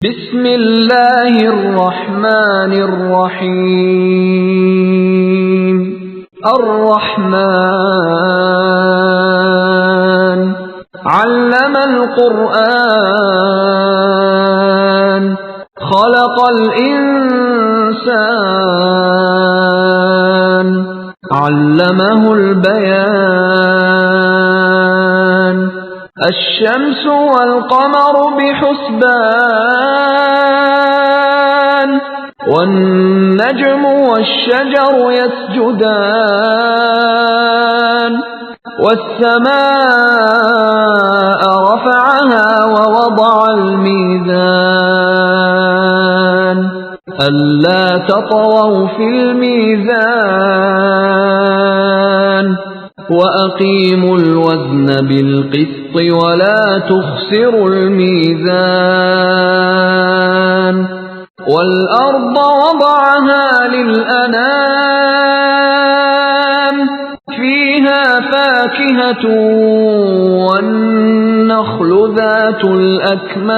بسم الله الرحمن الرحيم. الرحمن علم القرآن خلق الإنسان علمه البيان الشمس والقمر بحسبان والنجم والشجر يسجدان والسماء رفعها ووضع الميزان ألا تطغوا في الميزان وأقيموا الوزن بالقسط ولا تخسروا الميزان والأرض وضعها للأنام فيها فاكهة والنخل ذات الأكمام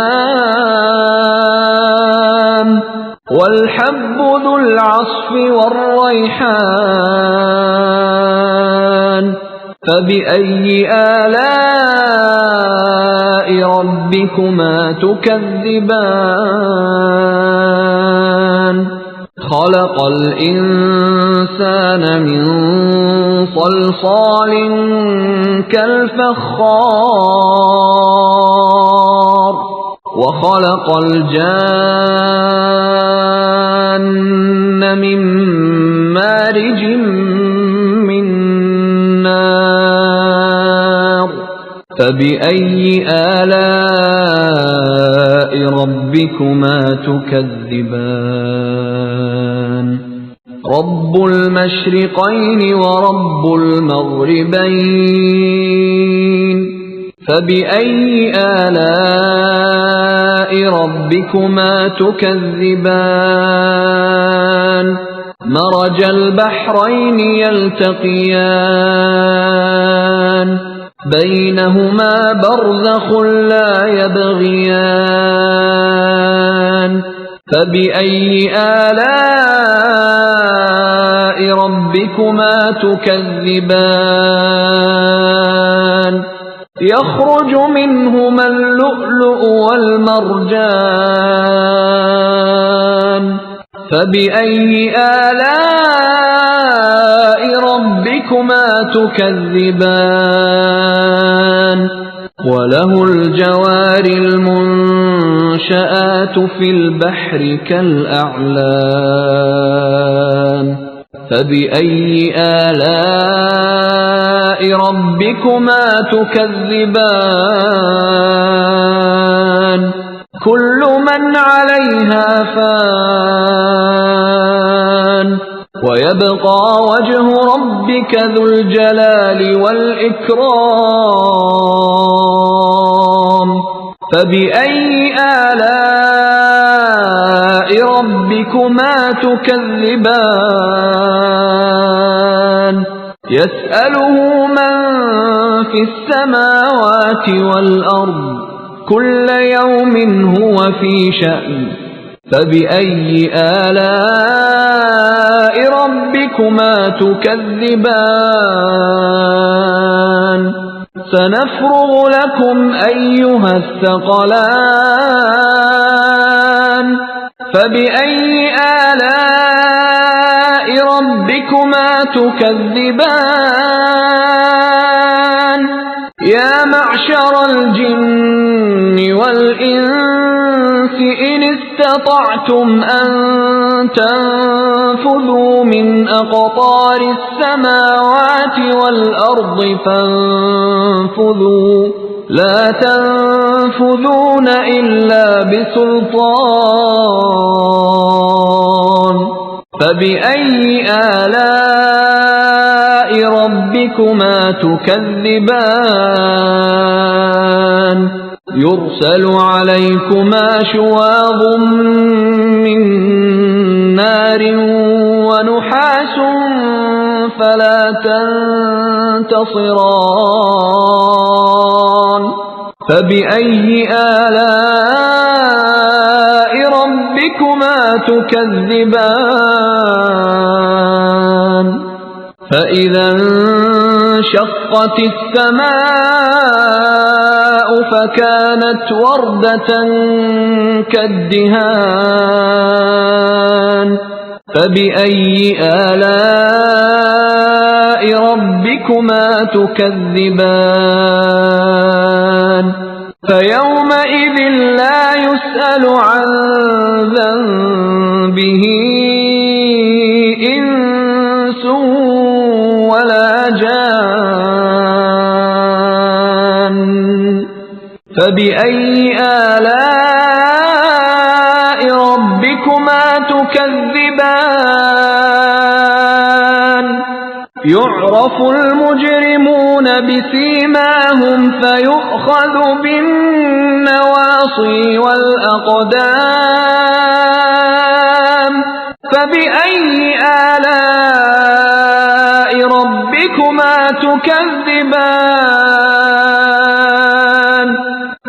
والحب ذو العصف والريحان فبأي آلاء ربكما تكذبان خلق الإنسان من صلصال كالفخار وخلق الجان من مارج من نار فبأي آلاء ربكما تكذبان رب المشرقين ورب المغربين فبأي آلاء ربكما تكذبان مرج البحرين يلتقيان بينهما برزخ لا يبغيان فبأي آلاء ربكما تكذبان يخرج منهما اللؤلؤ والمرجان فبأي آلاء ربكما تكذبان وله الجوار المنشآت في البحر كالأعلام فبأي آلاء ربكما تكذبان كل من عليها فان ويبقى وجه ربك ذو الجلال والإكرام فبأي آلاء ربكما تكذبان يسأله من في السماوات والأرض كل يوم هو في شأن فبأي آلاء ربكما تكذبان سنفرغ لكم أيها الثقلان فبأي آلاء ربكما تكذبان يا معشر الجن والإنس إن استطعتم أن تنفذوا من أقطار السماوات والأرض فانفذوا لا تنفذون إلا بسلطان فبأي آلاء ربكما تكذبان يرسل عليكما شواظ من نار ونحاس فلا تنتصران فبأي آلاء ربكما تكذبان فإذا انشقت السماء فكانت وردة كالدهان فبأي آلاء ربكما تكذبان فيومئذ لا يسأل عن ذنبه إنس ولا جان فبأي آلاء ربكما تكذبان يعرف المجرمون بسيماهم فيؤخذ بالنواصي والأقدام فبأي آلاء ربكما تكذبان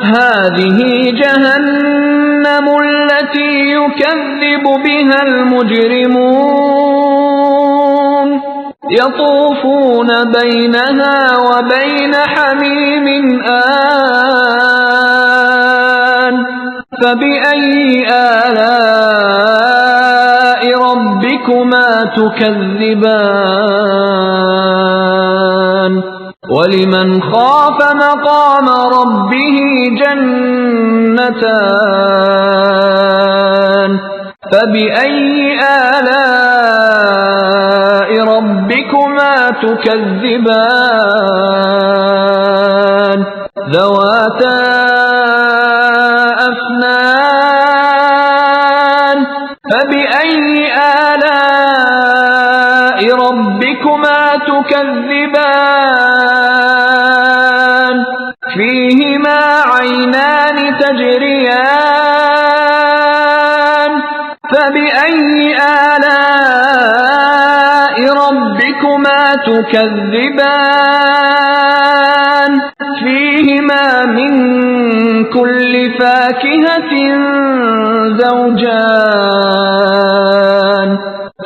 هذه جهنم التي يكذب بها المجرمون يطوفون بينها وبين حميم آن فبأي آلاء ربكما تكذبان ولمن خاف مقام ربه جنتان فبأي آلاء ربكما تكذبان ذواتا أفنان فبأي آلاء ربكما تكذبان فيهما عينان تجريان فبأي آلاء ربكما تكذبان فيهما من كل فاكهة زوجان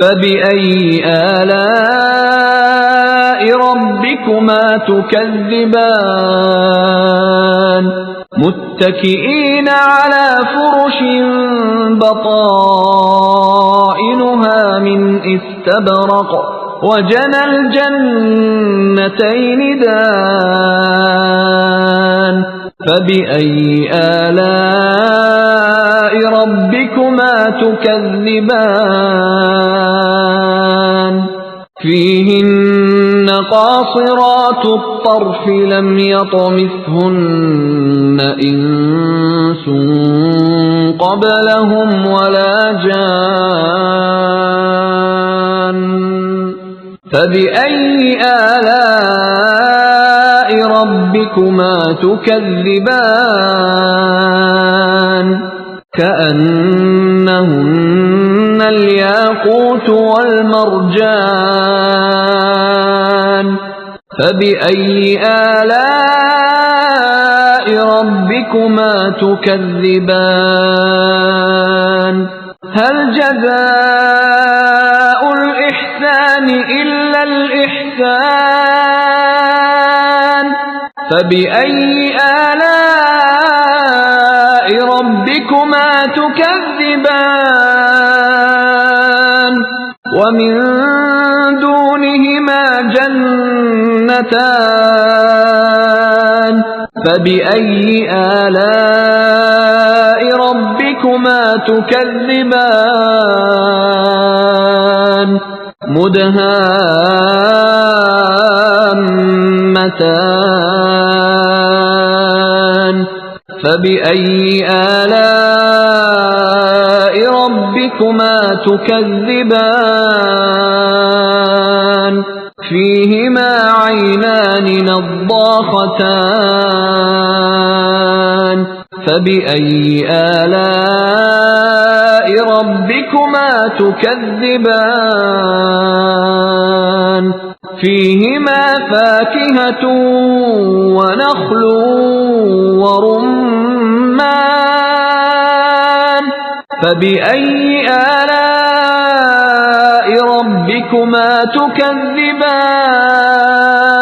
فبأي آلاء ربكما تكذبان متكئين على فرش بطائنها من استبرق وجنى الجنتين دان فبأي آلاء ربكما تكذبان فيهن قاصرات الطرف لم يطمثهن إنس قبلهم ولا جان فبأي آلاء ربكما تكذبان كأنهن الياقوت والمرجان فبأي آلاء ربكما تكذبان هل جزاء الإحسان إلا الإحسان فبأي آلاء ربكما تكذبان ومن دونهما جنتان فبأي آلاء ربكما تكذبان مدهامتان فبأي آلاء ربكما تكذبان فيهما عينان نضاختان فبأي آلاء ربكما تكذبان فيهما فاكهة ونخل ورمان فبأي آلاء ربكما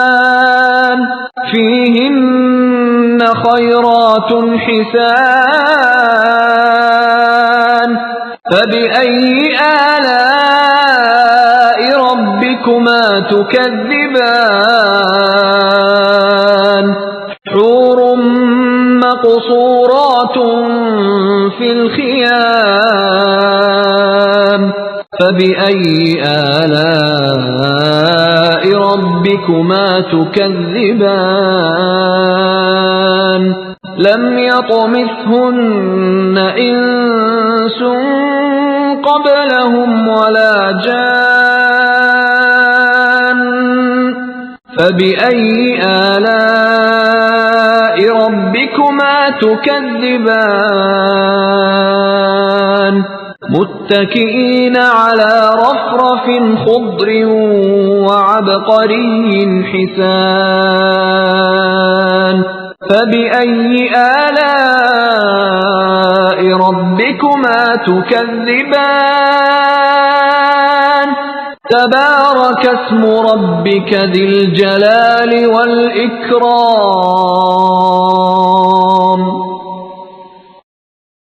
تكذبان فيهن خيرات حسان فبأي آلاء ربكما تكذبان حور مقصورات في الخيام فبأي آلاء ربكما تكذبان لم يطمثهن إنس قبلهم ولا جان فبأي آلاء ربكما تكذبان متكئين على رفرف خضر وعبقري حسان فبأي آلاء ربكما تكذبان تبارك اسم ربك ذي الجلال والإكرام